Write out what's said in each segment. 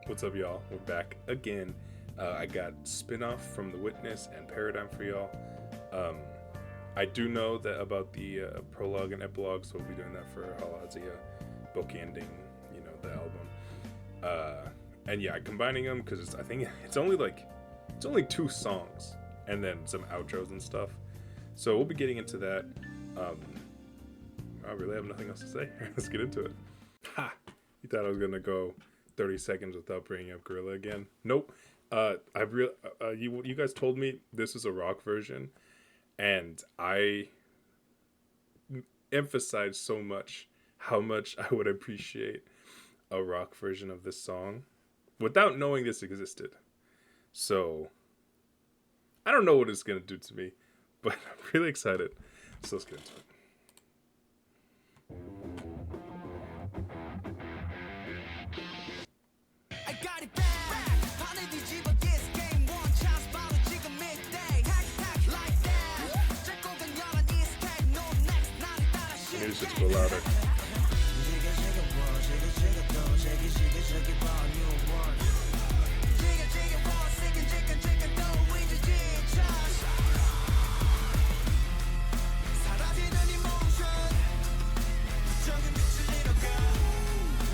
What's up, y'all? We're back again. I got Spinoff from The Witness and Paradigm for y'all. I do know that about the prologue and epilogue, so we'll be doing that for Halazia, bookending, the album. And yeah, combining them because I think it's only 2 songs and then some outros and stuff. So we'll be getting into that. I really have nothing else to say. Let's get into it. Ha! You thought I was gonna go 30 seconds without bringing up Gorilla again? Nope. You guys told me this is a rock version, and I emphasized so much how much I would appreciate a rock version of this song without knowing this existed. So I don't know what it's gonna do to me, but I'm really excited. So let's get into it. Music's go louder.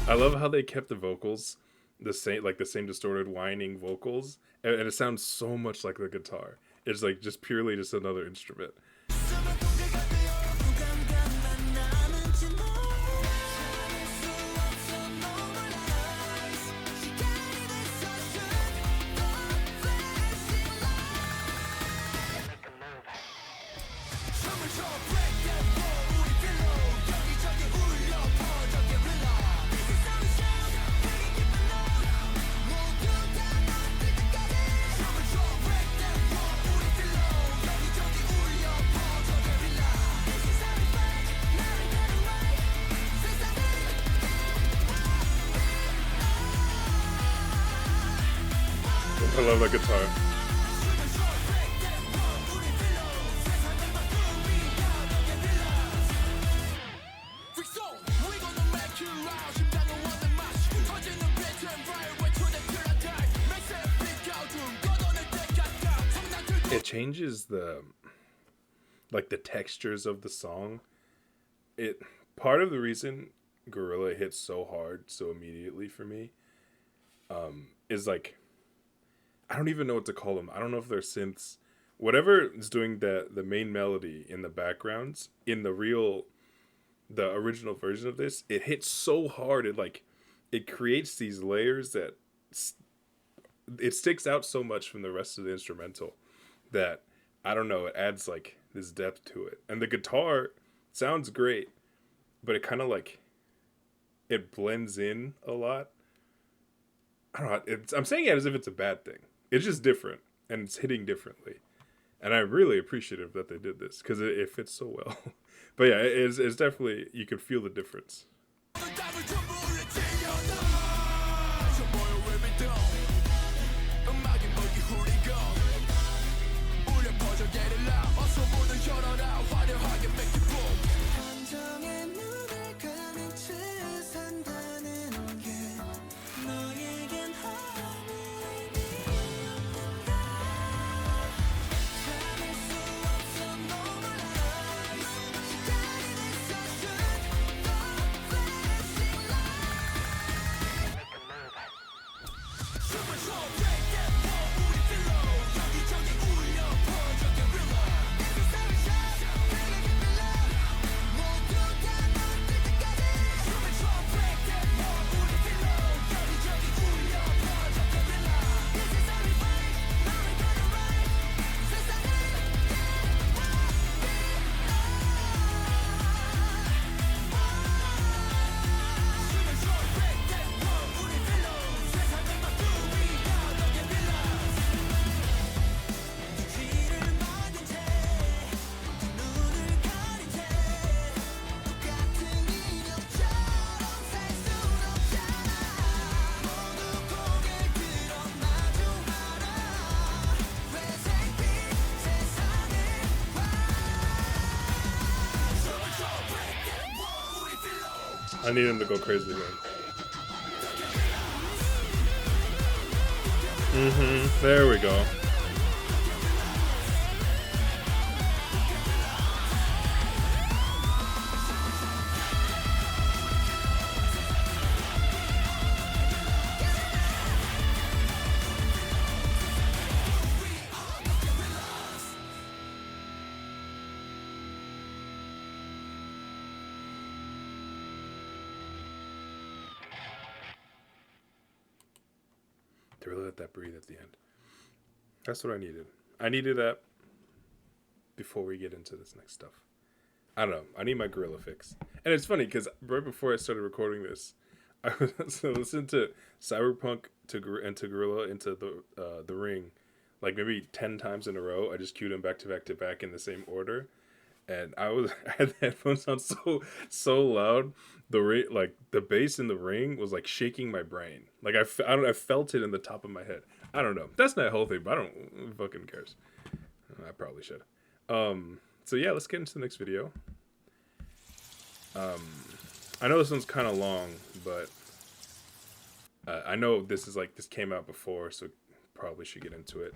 I love how they kept the vocals the same distorted whining vocals, and it sounds so much like the guitar. It's like just purely just another instrument. I love that guitar. It changes the textures of the song. Part of the reason Gorilla hits so hard so immediately for me is I don't even know what to call them. I don't know if they're synths. Whatever is doing the main melody in the backgrounds, in the original version of this, it hits so hard. It creates these layers that it sticks out so much from the rest of the instrumental that, I don't know, it adds this depth to it. And the guitar sounds great, but it kind of it blends in a lot. I don't know. I'm saying it as if it's a bad thing. It's just different, and it's hitting differently. And I'm really appreciative that they did this, because it fits so well. But yeah, it's definitely, you can feel the difference. I need him to go crazy, man. There we go. To really let that breathe at the end. That's what I needed. I needed that before we get into this next stuff. I don't know. I need my gorilla fix. And it's funny because right before I started recording this, I was listening to Cyberpunk to Gorilla into the Ring, like maybe 10 times in a row. I just queued them back to back to back in the same order, and I had the headphones on so loud. The bass in the Ring was like shaking my brain. Like I felt it in the top of my head. I don't know. That's not a whole thing, but I don't who fucking cares. I probably should. So yeah, let's get into the next video. I know this one's kind of long, but I know this came out before, so probably should get into it.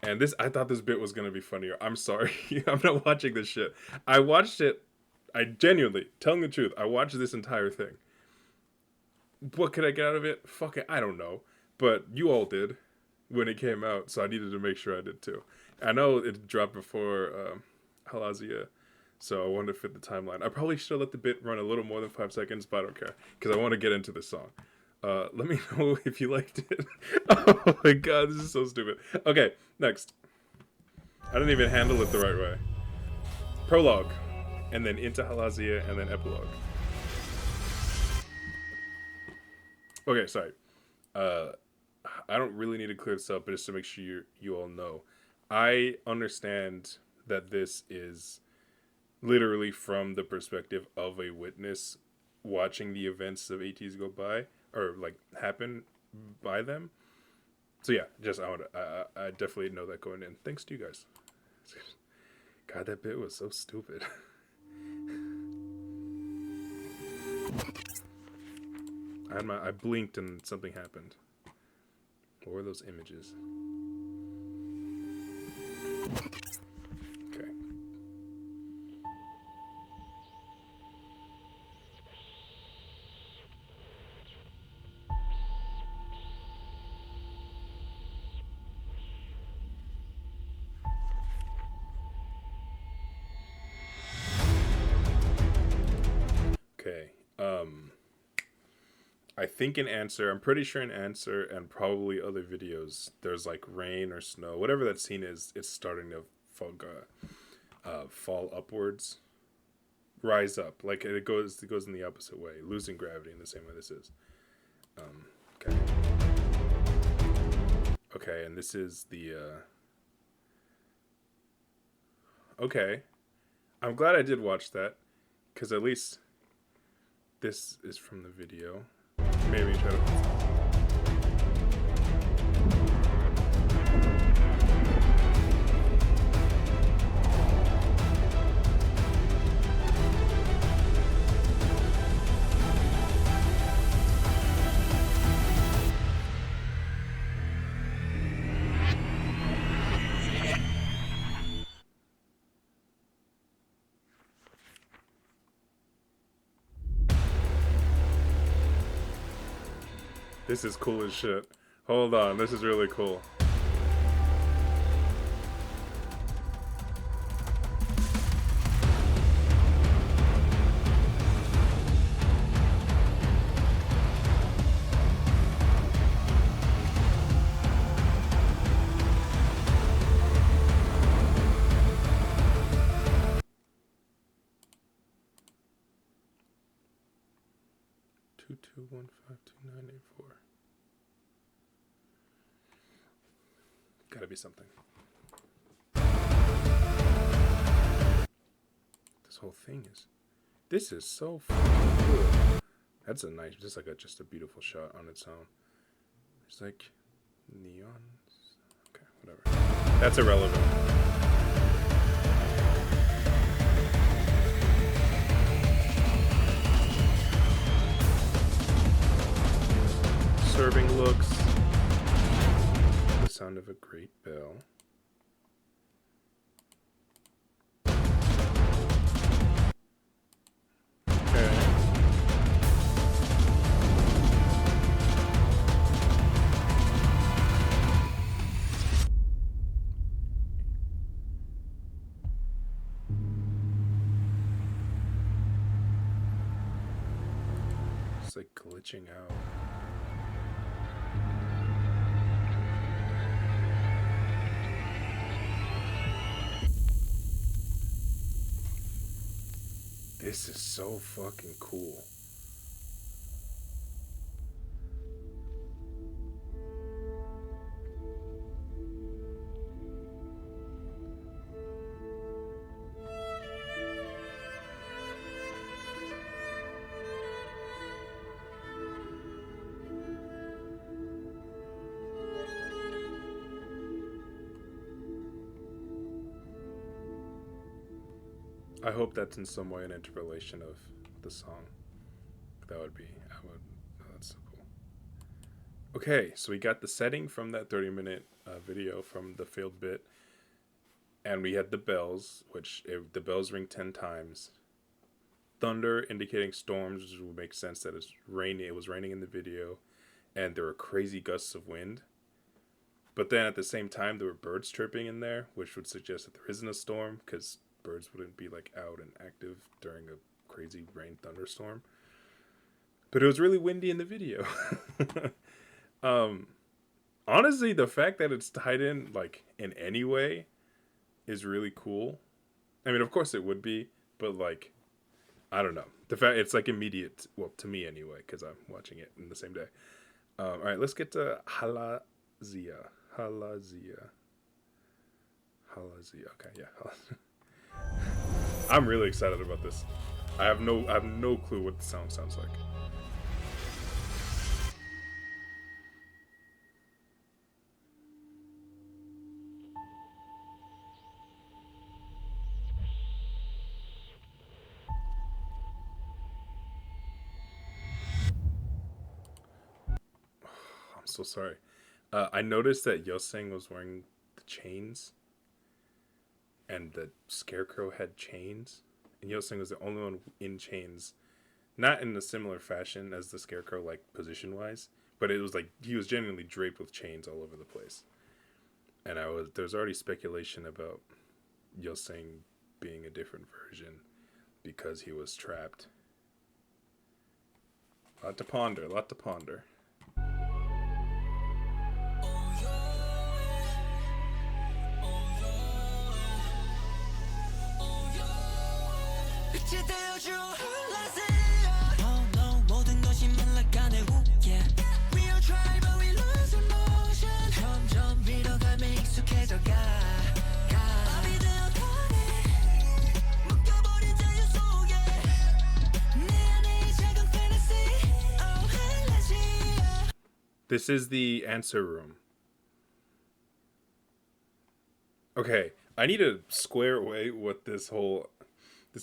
And I thought this bit was gonna be funnier. I'm sorry, I'm not watching this shit. I watched it. I genuinely, telling the truth, I watched this entire thing. What could I get out of it? Fuck it, I don't know. But you all did when it came out, so I needed to make sure I did too. I know it dropped before Halazia, so I wanted to fit the timeline. I probably should have let the bit run a little more than 5 seconds, but I don't care, because I want to get into this song. Let me know if you liked it. Oh my god, this is so stupid. Okay, next. I didn't even handle it the right way. Prologue, and then into Halazia, and then Epilogue. Okay, sorry. I don't really need to clear this up, but just to make sure you all know. I understand that this is literally from the perspective of a witness watching the events of Ateez go by, or like happen by them. So yeah, I definitely know that going in. Thanks to you guys. God, that bit was so stupid. I blinked and something happened. What were those images? Okay. Okay. I think in Answer, I'm pretty sure in Answer and probably other videos, there's like rain or snow, whatever that scene is, it's starting to fall upwards, rise up, like it goes in the opposite way, losing gravity in the same way this is. Okay, and this is the okay. I'm glad I did watch that, because at least this is from the video. Maybe try to. This is cool as shit. Hold on, this is really cool. Two two 15298 Gotta be something. This whole thing is. This is so fucking cool. That's a nice, just a beautiful shot on its own. It's like neons. Okay, whatever. That's irrelevant. Serving looks. The sound of a great bell. It's like glitching out. This is so fucking cool. I hope that's in some way an interpolation of the song. That would be, oh, that's so cool. Okay, so we got the setting from that 30-minute video from the failed bit. And we had the bells, the bells ring 10 times. Thunder indicating storms, which would make sense that it's raining. It was raining in the video. And there were crazy gusts of wind. But then at the same time, there were birds chirping in there, which would suggest that there isn't a storm, because birds wouldn't be like out and active during a crazy rain thunderstorm. But it was really windy in the video. Honestly, the fact that it's tied in like in any way is really cool. I mean, of course it would be, but like, I don't know. The fact it's like immediate, well, to me anyway, because I'm watching it in the same day. All right, let's get to Halazia. Okay, yeah. I'm really excited about this. I have no clue what the sound sounds like. I'm so sorry. I noticed that Yoseng was wearing the chains. And the Scarecrow had chains. And Yoseng was the only one in chains. Not in a similar fashion as the Scarecrow, like, position-wise. But it was like, he was genuinely draped with chains all over the place. And there's already speculation about Yoseng being a different version. Because he was trapped. Lot to ponder. This is the answer room. Okay, I need to square away what this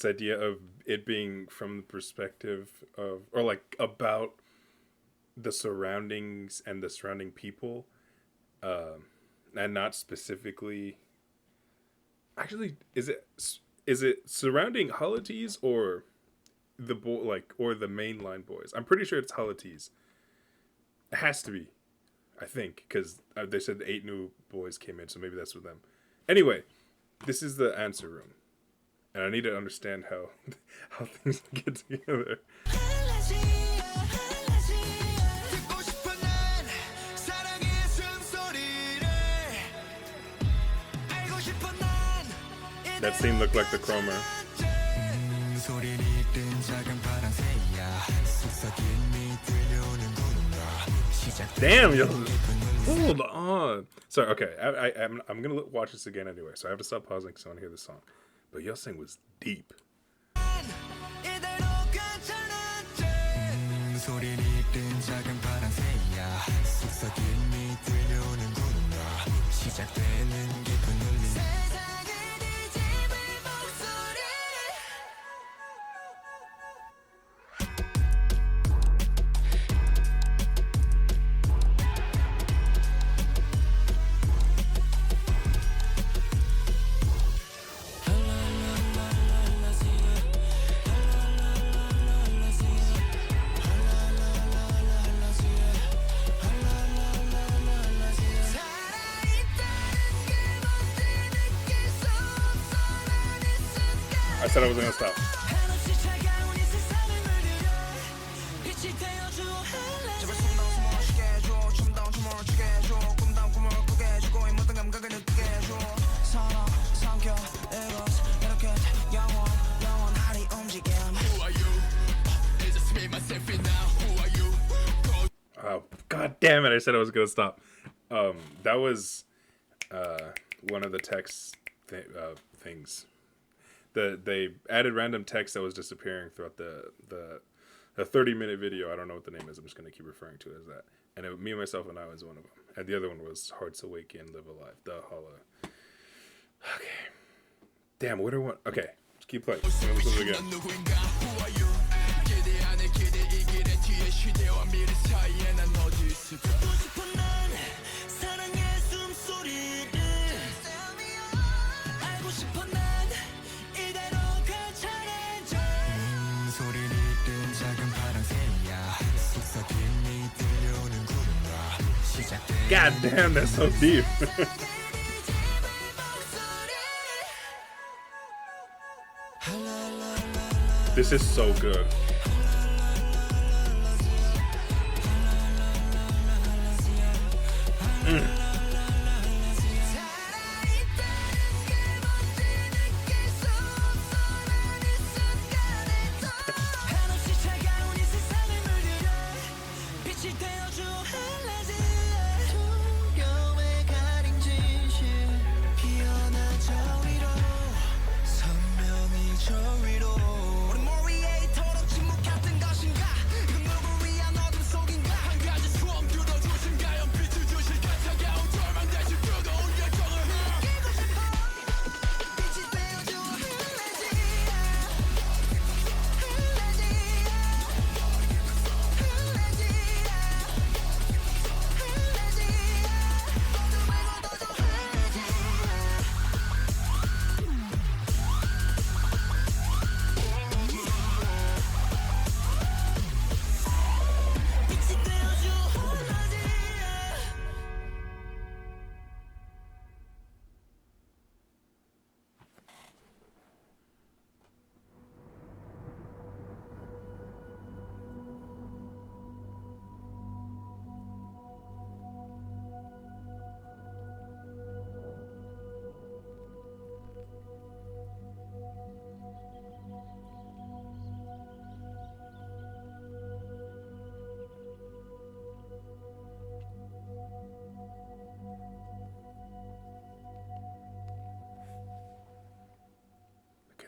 idea of it being from the perspective of, or like about the surroundings and the surrounding people, and not specifically. Actually, is it surrounding Halateez or the or the mainline boys? I'm pretty sure it's Halateez. It has to be, I think, because they said 8 new boys came in, so maybe that's with them. Anyway, this is the answer room, and I need to understand how things get together. That scene looked like the Cromer. Damn, yo, hold on. Sorry, okay, I'm gonna watch this again anyway, so I have to stop pausing because I want to hear the song. But Yoseng was deep. said I wasn't gonna stop. Oh, God damn it! I said I was gonna stop. That was one of the text things. They added random text that was disappearing throughout the 30-minute video. I don't know what the name is. I'm just gonna keep referring to it as that. And me, myself, and I was one of them. And the other one was Hearts Awaken, Live Alive, the Halia. Okay. Damn, what do I want? Okay, let's keep playing. Let's listen to it again. God damn, that's so deep. This is so good.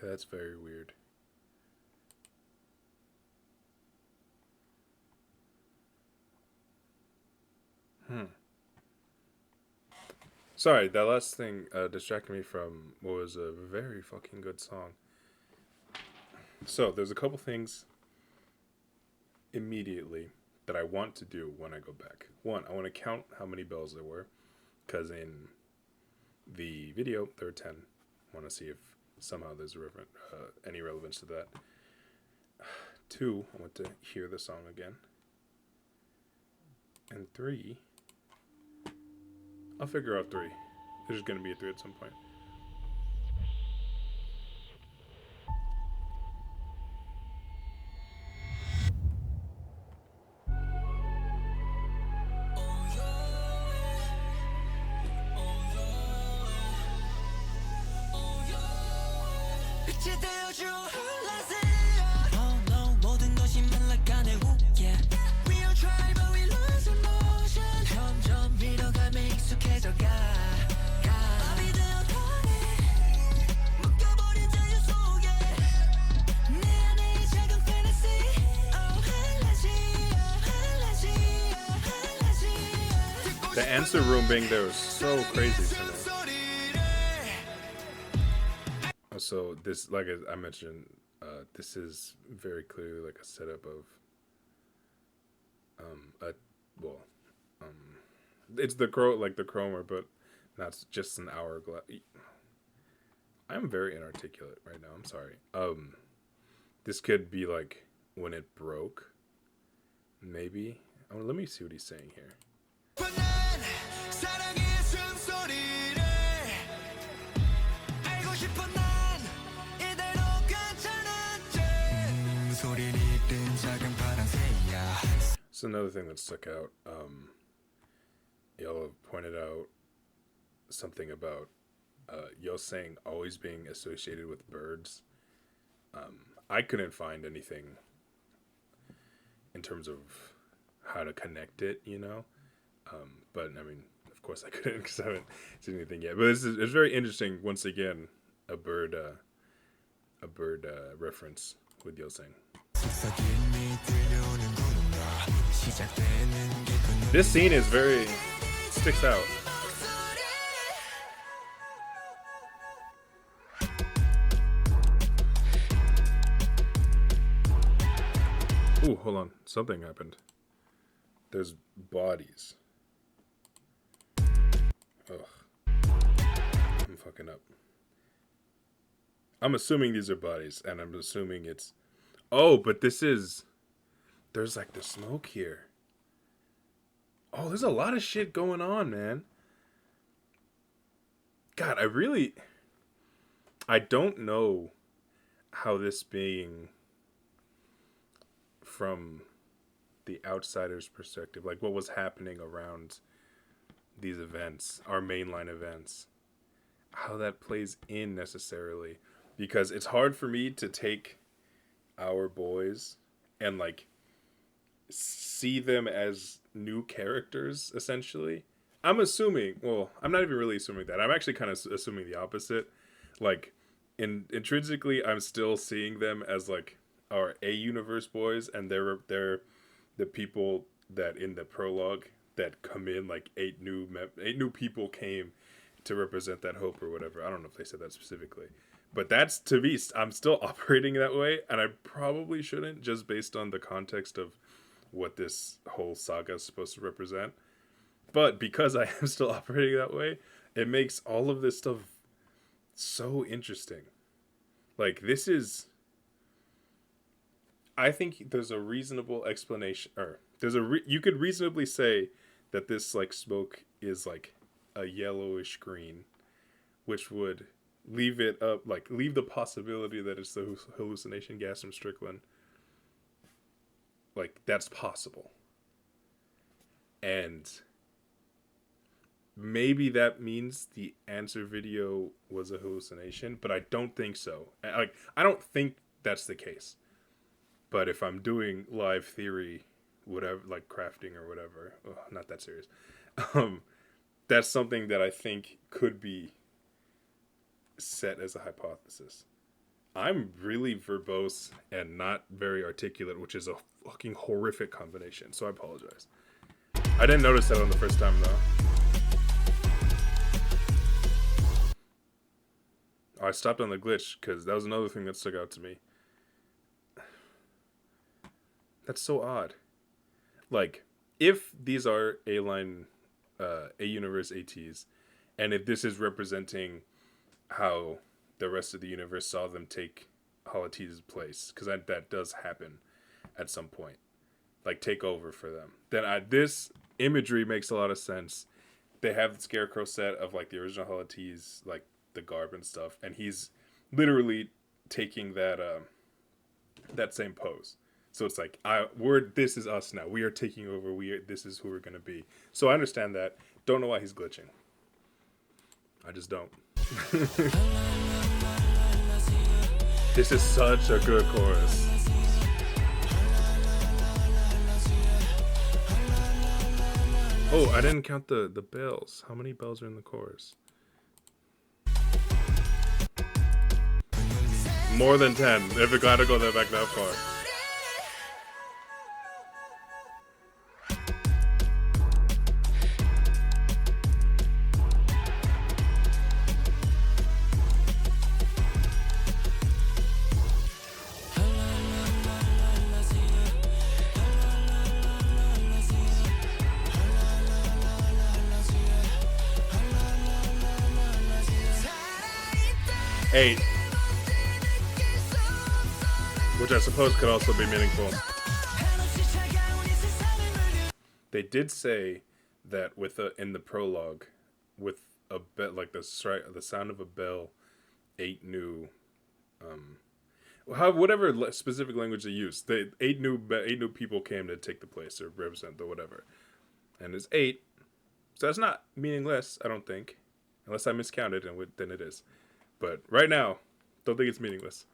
Okay, that's very weird. Sorry, that last thing distracted me from what was a very fucking good song. So, there's a couple things immediately that I want to do when I go back. One, I want to count how many bells there were, because in the video there were 10. I want to see if somehow there's any relevance to that. Two, I want to hear the song again. And three, I'll figure out three. There's going to be a three at some point. The answer room being there was so crazy to me. So this, like I mentioned, this is very clearly like a setup of it's the chromer, but not just an hourglass. I'm very inarticulate right now. I'm sorry. This could be like when it broke, maybe. Let me see what he's saying here. That's another thing that stuck out. Y'all have pointed out something about Yoseng always being associated with birds. I couldn't find anything in terms of how to connect it, you know? But I mean, of course I couldn't because I haven't seen anything yet. But it's very interesting. Once again, a bird reference with Yoseng. This scene is very sticks out. Ooh, hold on. Something happened. There's bodies. Ugh. I'm fucking up. I'm assuming these are bodies, and I'm assuming it's... Oh, but this is... There's like the smoke here. Oh, there's a lot of shit going on, man. God, I don't know how this being from the outsider's perspective, like what was happening around these events, our mainline events, how that plays in necessarily. Because it's hard for me to take our boys and like see them as new characters, essentially. I'm assuming, well, I'm not even really assuming that. I'm actually kind of assuming the opposite. Like, intrinsically, I'm still seeing them as like our A universe boys, and they're the people that in the prologue that come in, like eight new people came to represent that hope or whatever. I don't know if they said that specifically, but that's to be. I'm still operating that way, and I probably shouldn't, just based on the context of what this whole saga is supposed to represent. But because I am still operating that way, it makes all of this stuff so interesting. Like, this is... I think there's a reasonable explanation, or you could reasonably say that this, like, smoke is, like, a yellowish green, which would leave it up, like, leave the possibility that it's the hallucination gas from Strickland. Like, that's possible. And... maybe that means the answer video was a hallucination, but I don't think so. Like, I don't think that's the case. But if I'm doing live theory, whatever, like crafting or whatever, not that serious, that's something that I think could be set as a hypothesis. I'm really verbose and not very articulate, which is a fucking horrific combination, so I apologize. I didn't notice that on the first time, though. I stopped on the glitch because that was another thing that stuck out to me. That's so odd. Like, if these are A-line, A-universe Ateez, and if this is representing how the rest of the universe saw them take Halateez's place, because that does happen at some point, like take over for them, then this imagery makes a lot of sense. They have the Scarecrow set of like the original Halateez, like the garb and stuff, and he's literally taking that same pose. So it's like this is us now. We are taking over. This is who we're gonna be. So I understand that. Don't know why he's glitching. I just don't. This is such a good chorus. Oh, I didn't count the bells. How many bells are in the chorus? More than 10. If we gotta go back that far. Eight. Which I suppose could also be meaningful. They did say that in the prologue, with a bit like the sound of a bell, 8 new. whatever specific language they use. They eight new people came to take the place or represent the whatever, and it's 8, so that's not meaningless. I don't think, unless I miscounted, and then it is. But right now, don't think it's meaningless.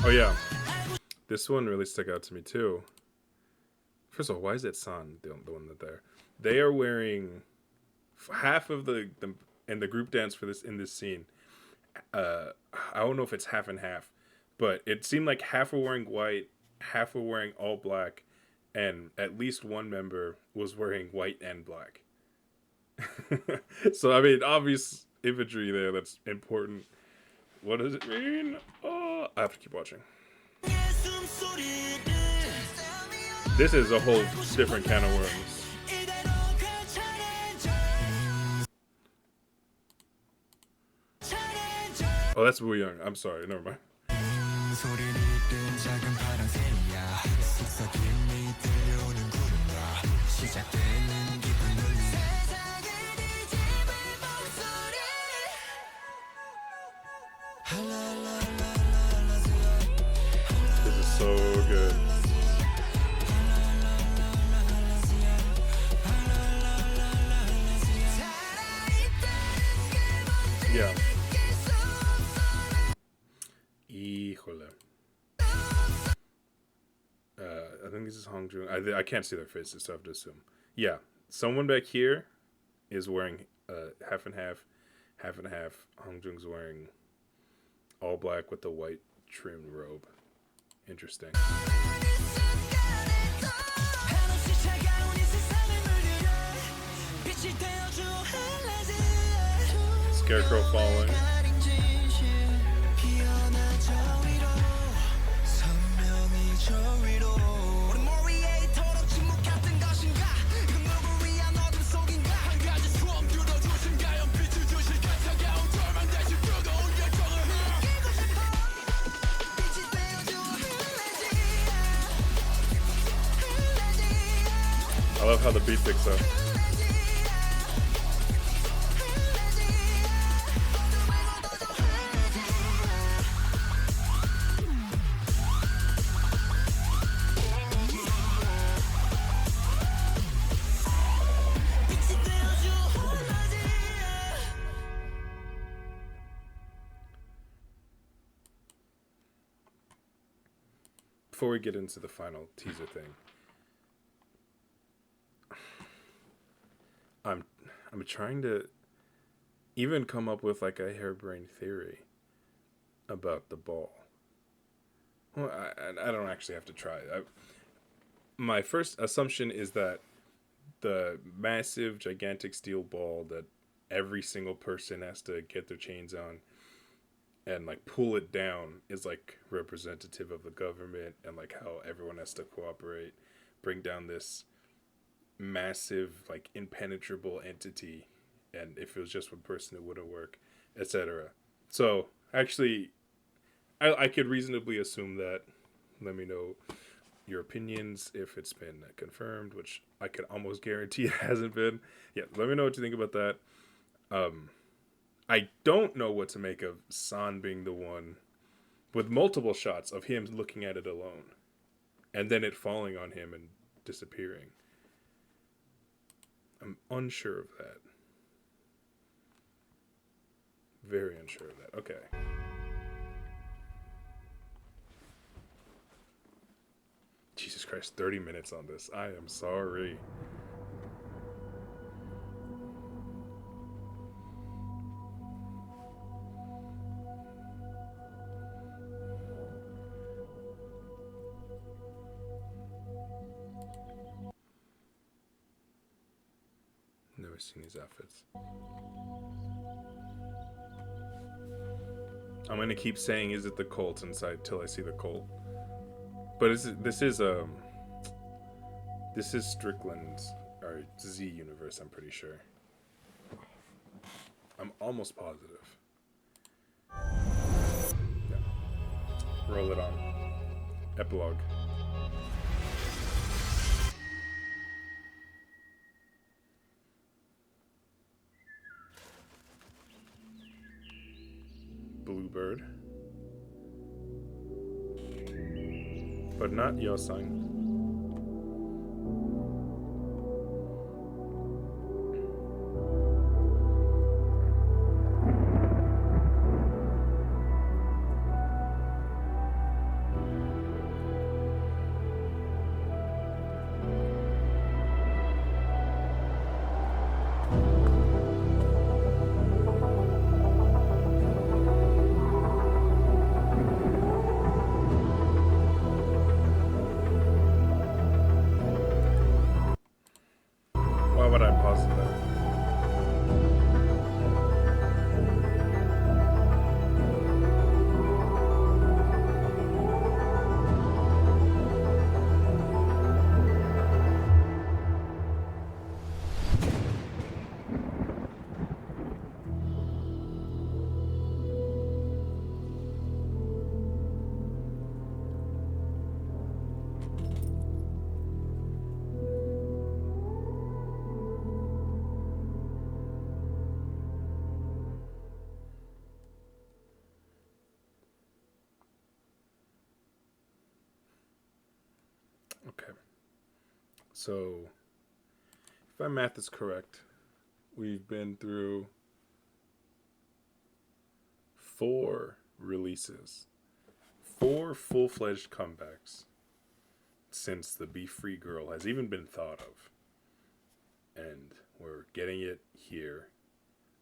Oh yeah, this one really stuck out to me too. First of all, why is it San the one that they're? They are wearing half of the and the group dance for this in this scene. I don't know if it's half and half, but it seemed like half were wearing white, half were wearing all black, and at least one member was wearing white and black. So I mean, obvious imagery there that's important. What does it mean? Oh, I have to keep watching. This is a whole different can of worms. Oh, that's Wu Young. I'm sorry, never mind. This is so good. Yeah. Híjole. I think this is Hongjung. I can't see their faces, so I have to assume. Yeah. Someone back here is wearing half and half, half and half. Hongjung's wearing all black with the white trimmed robe. Interesting. Scarecrow falling. I love how the beat picks up. Before we get into the final teaser thing, I'm trying to even come up with like a harebrained theory about the ball. Well, I don't actually have to try. My first assumption is that the massive, gigantic steel ball that every single person has to get their chains on and like pull it down is like representative of the government, and like how everyone has to cooperate, bring down this massive, like impenetrable entity, and if it was just one person it wouldn't work, etc. So actually I could reasonably assume that. Let me know your opinions if it's been confirmed, which I could almost guarantee it hasn't been. Yeah, let me know what you think about that. I don't know what to make of San being the one with multiple shots of him looking at it alone and then it falling on him and disappearing. I'm unsure of that. Very unsure of that. Okay. Jesus Christ, 30 minutes on this. I am sorry. Never seen these outfits. I'm gonna keep saying, is it the cult inside till I see the cult. But this is Strickland's or Z universe. I'm pretty sure. I'm almost positive. Yeah. Roll it on. Epilogue. Bluebird. But not Yosang. Why would I pause that? Okay. So, if my math is correct, we've been through 4 releases, 4 full-fledged comebacks since the Be Free Girl has even been thought of. And we're getting it here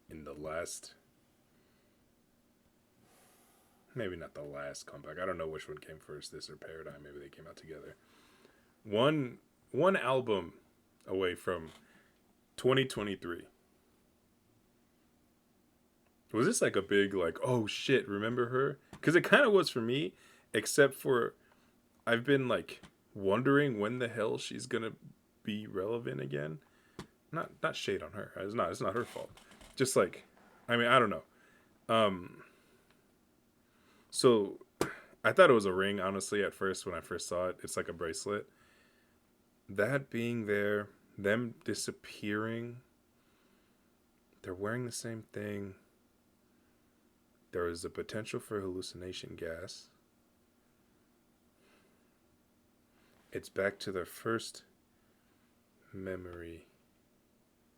in the last, maybe not the last comeback. I don't know which one came first, this or Paradigm. Maybe they came out together. One album away from 2023. Was this like a big like, oh shit, remember her? Because it kind of was for me, except for I've been like wondering when the hell she's gonna be relevant again. Not shade on her. It's not her fault. Just like, I mean, I don't know. So I thought it was a ring, honestly, at first when I first saw it. It's like a bracelet. That being there, them disappearing, they're wearing the same thing. There is a potential for hallucination gas. It's back to their first memory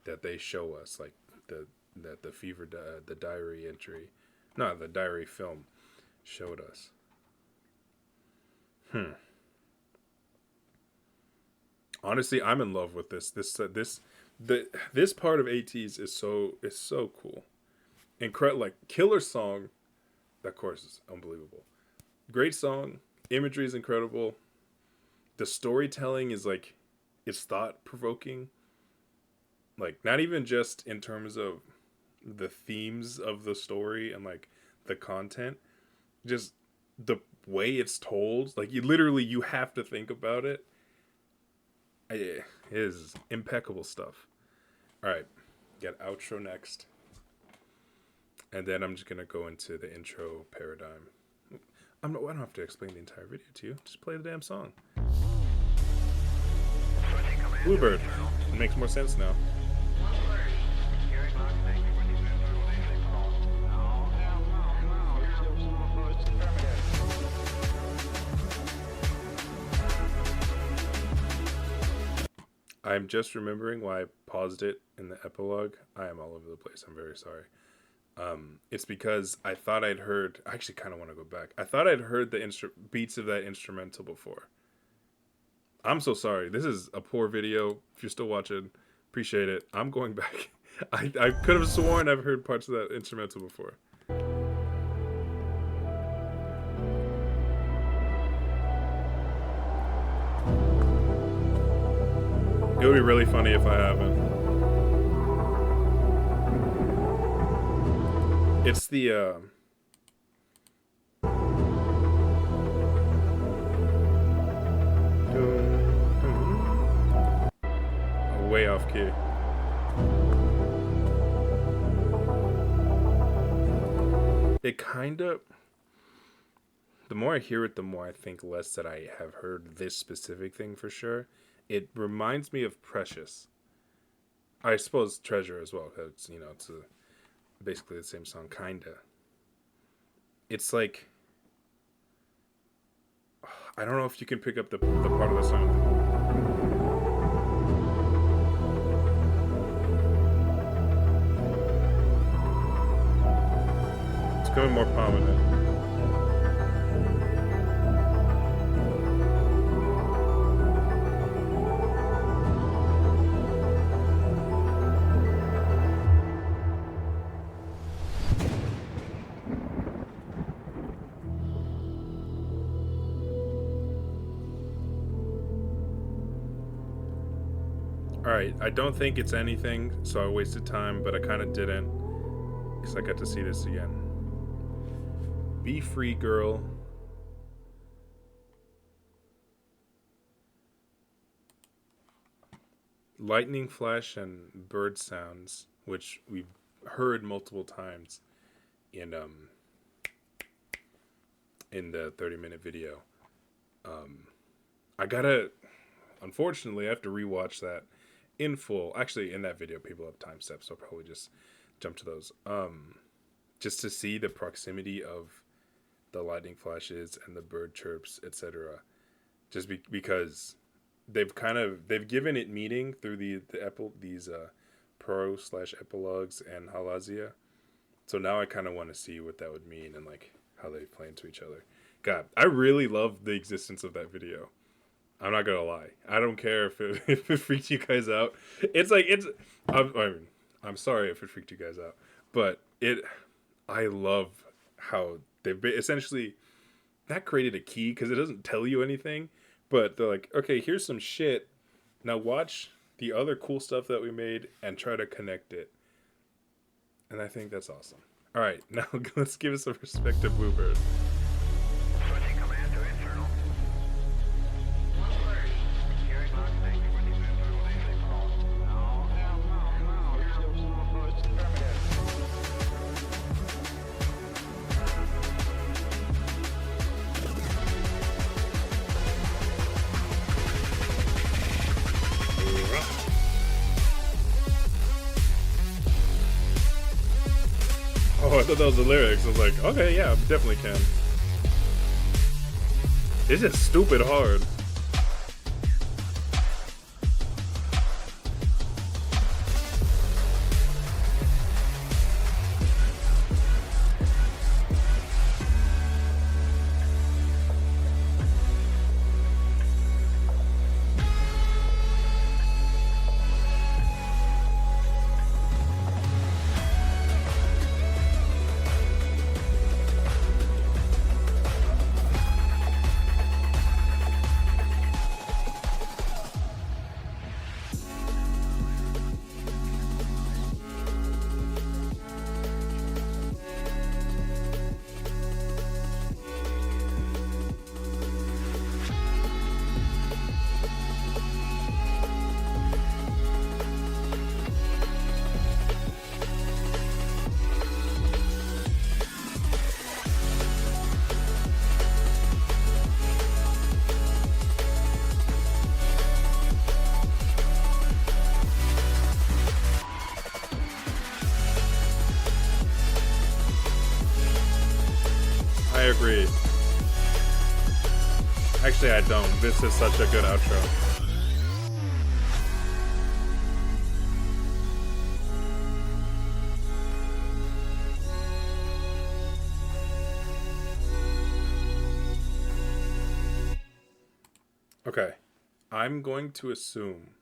that they show us, like the fever, the diary entry, no, the diary film showed us. Honestly, I'm in love with this. This part of Ateez is so cool. Incredible, like killer song. That chorus is unbelievable. Great song. Imagery is incredible. The storytelling is like, it's thought provoking. Like not even just in terms of the themes of the story and like the content, just the way it's told. Like you have to think about it. It is impeccable stuff. All right, get outro next. And then I'm just going to go into the intro Paradigm. I don't have to explain the entire video to you. Just play the damn song. Bluebird. It makes more sense now. I'm just remembering why I paused it in the epilogue. I am all over the place. I'm very sorry. It's because I thought I'd heard... I actually kind of want to go back. I thought I'd heard the beats of that instrumental before. I'm so sorry. This is a poor video. If you're still watching, appreciate it. I'm going back. I could have sworn I've heard parts of that instrumental before. It would be really funny if I haven't. It's the way off key. It kind of... The more I hear it, the more I think less that I have heard this specific thing for sure. It reminds me of Precious. I suppose Treasure as well, because, you know, it's basically the same song, kinda. It's like... I don't know if you can pick up the part of the song. It's becoming more prominent. Alright, I don't think it's anything, so I wasted time, but I kind of didn't, because I got to see this again. Be Free Girl. Lightning flash and bird sounds, which we've heard multiple times in the 30-minute video. Unfortunately, I have to rewatch that in full. Actually, in that video, people have time steps, so I'll probably just jump to those. Just to see the proximity of the lightning flashes and the bird chirps, etc. Just because they've given it meaning through these pro/epilogues and Halazia. So now I kind of want to see what that would mean and like how they play into each other. God, I really love the existence of that video. I'm not gonna lie. I don't care if it freaked you guys out. I'm sorry if it freaked you guys out, but I love how they've essentially not created a key because it doesn't tell you anything, but they're like, okay, here's some shit. Now watch the other cool stuff that we made and try to connect it. And I think that's awesome. All right, now let's give us some respect to Bluebird. Oh, I thought that was the lyrics. I was like, okay, yeah, I definitely can. It's just stupid hard. I agree. Actually, I don't. This is such a good outro. Okay. I'm going to assume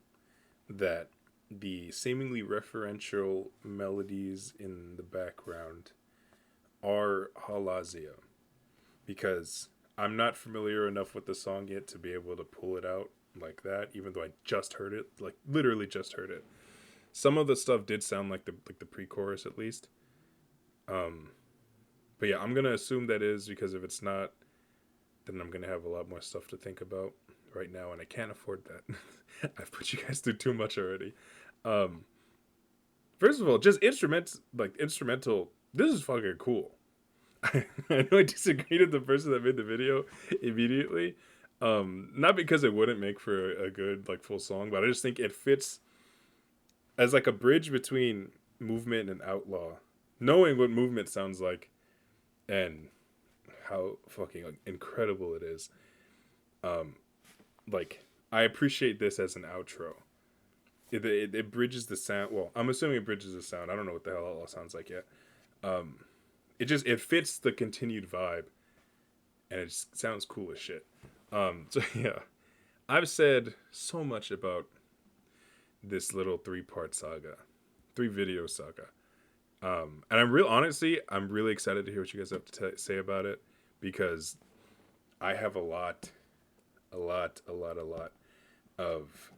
that the seemingly referential melodies in the background are Halazia, because I'm not familiar enough with the song yet to be able to pull it out like that, even though I just heard it, like literally just heard it. Some of the stuff did sound like the pre-chorus at least. But yeah, I'm gonna assume that is, because if it's not, then I'm gonna have a lot more stuff to think about. right now, and I can't afford that. I've put you guys through too much already. Um, First of all, just instrumental. This is fucking cool. I know I disagreed with the person that made the video immediately. Not because it wouldn't make for a good like full song, but I just think it fits as like a bridge between movement and outlaw. Knowing what movement sounds like and how fucking like, incredible it is. Um, like I appreciate this as an outro. It bridges the sound. Well, I'm assuming it bridges the sound. I don't know what the hell outlaw sounds like yet. Um, it fits the continued vibe, and it just sounds cool as shit. So yeah, I've said so much about this little 3-part saga, 3-video saga. And I'm really excited to hear what you guys have to say about it because I have a lot of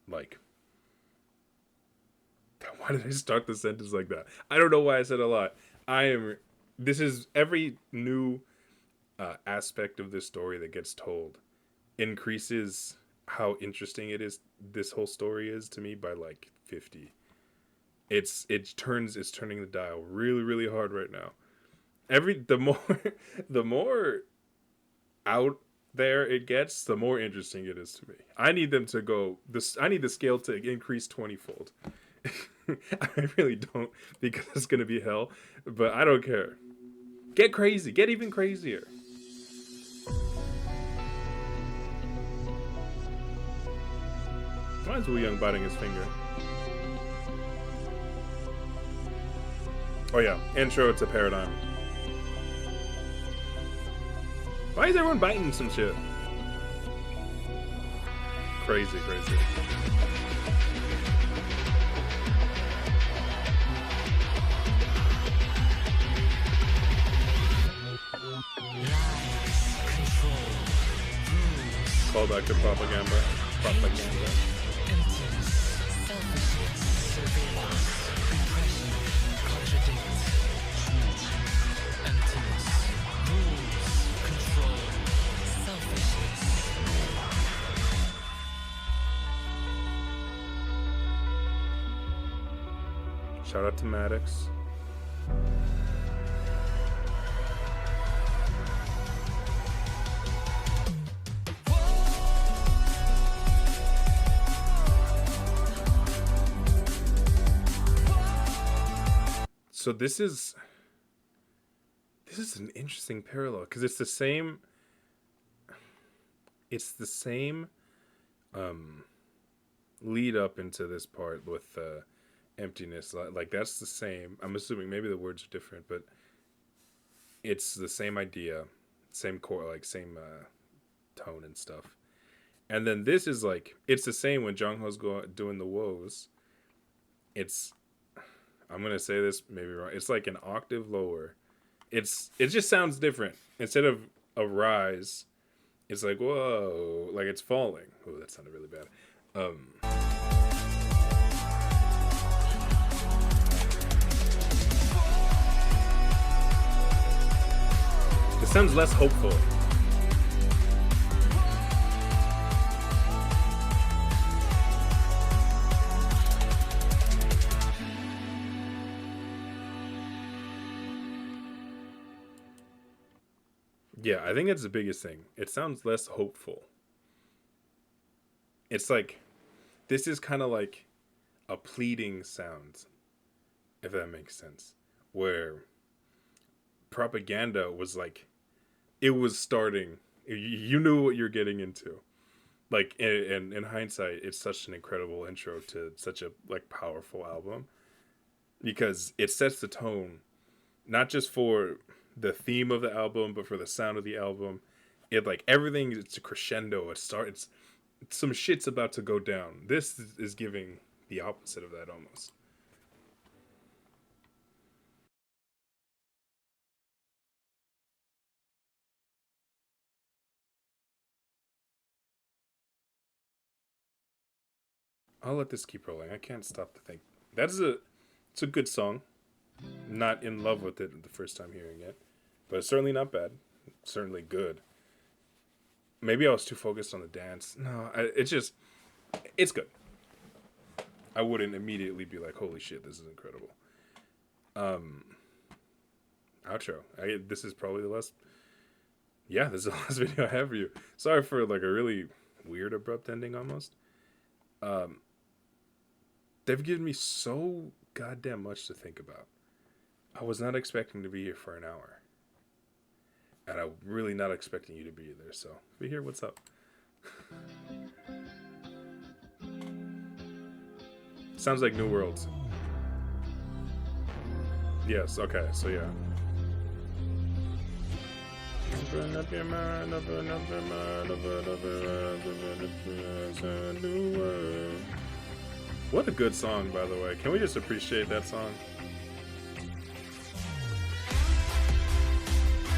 like. Why did I start the sentence like that? I don't know why I said a lot. I am. This is every new aspect of this story that gets told increases how interesting it is. This whole story is to me by like 50. It's turning the dial really hard right now. The more the more out there it gets, the more interesting it is to me. I need them to go this. I need the scale to increase 20-fold. I really don't because it's gonna be hell, but I don't care. Get crazy, get even crazier. Why is Wu Young biting his finger? Oh yeah, intro to Paradigm. Why is everyone biting some shit? Crazy. Call back to propaganda. Shout out to Maddox. So this is an interesting parallel because it's the same lead up into this part with emptiness. Like that's the same. I'm assuming maybe the words are different, but it's the same idea, same core, like same tone and stuff. And then this is like it's the same when Jung Ho's doing the woes. I'm gonna say this maybe wrong. It's like an octave lower. It just sounds different. Instead of a rise, it's like whoa, like it's falling. Oh, that sounded really bad. It sounds less hopeful. Yeah, I think that's the biggest thing. It sounds less hopeful. It's like this is kind of like a pleading sound, if that makes sense. Where propaganda was like it was starting. You knew what you're getting into. Like in hindsight, it's such an incredible intro to such a like powerful album because it sets the tone, not just for the theme of the album, but for the sound of the album. It like everything. It's a crescendo. It's some shit's about to go down. This is giving the opposite of that almost. I'll let this keep rolling. I can't stop to think. It's a good song. Not in love with it the first time hearing it, but it's certainly not bad. Certainly good. maybe I was too focused on the dance. No, it's good. I wouldn't immediately be like, holy shit, this is incredible. Outro. This is probably the last. Yeah, this is the last video I have for you. Sorry for like a really weird abrupt ending almost. They've given me so goddamn much to think about. I was not expecting to be here for an hour. And I'm really not expecting you to be there, so if you're here, what's up? Sounds like New Worlds. Yes, okay, so yeah. Open up your mind, open up your mind, open up your mind, new world. What a good song, by the way. Can we just appreciate that song?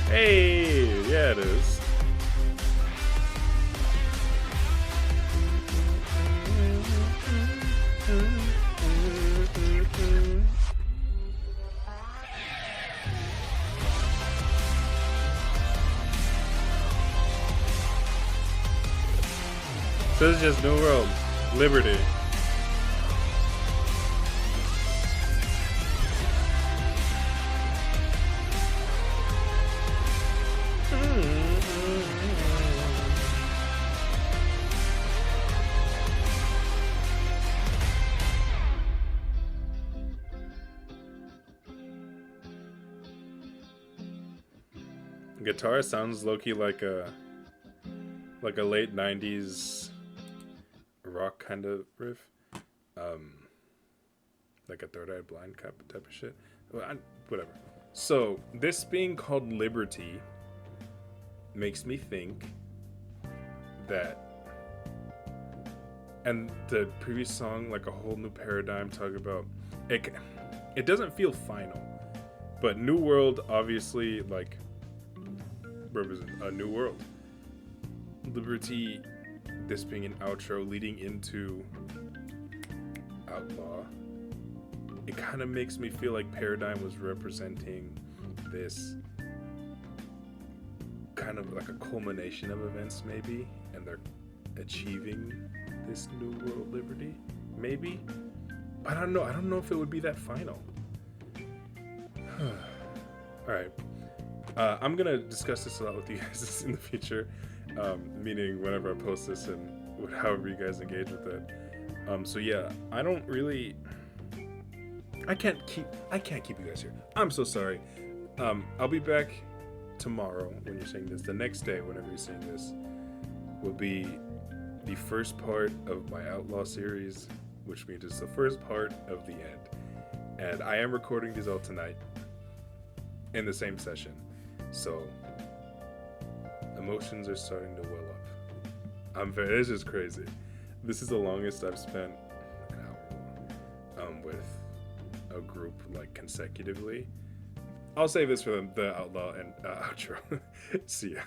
Hey, yeah, it is. So this is just New World, Liberty. Guitar sounds low-key like a late 90s rock kind of riff. Like a Third Eye Blind type of shit. Whatever. So, this being called Liberty makes me think that, and the previous song, like a whole new paradigm, talk about it doesn't feel final, but New World obviously like represents a new world. Liberty, this being an outro leading into Outlaw, it kind of makes me feel like Paradigm was representing this kind of like a culmination of events, maybe, and they're achieving this new world liberty, maybe. I don't know. I don't know if it would be that final. All right. I'm gonna discuss this a lot with you guys in the future, meaning whenever I post this and however you guys engage with it. So yeah, I can't keep you guys here. I'm so sorry. I'll be back tomorrow when you're seeing this. The next day, whenever you're seeing this, will be the first part of my Outlaw series, which means it's the first part of the end. And I am recording these all tonight in the same session. So emotions are starting to well up. This is crazy. This is the longest I've spent an hour with a group like consecutively. I'll save this for the Outlaw and outro. See ya.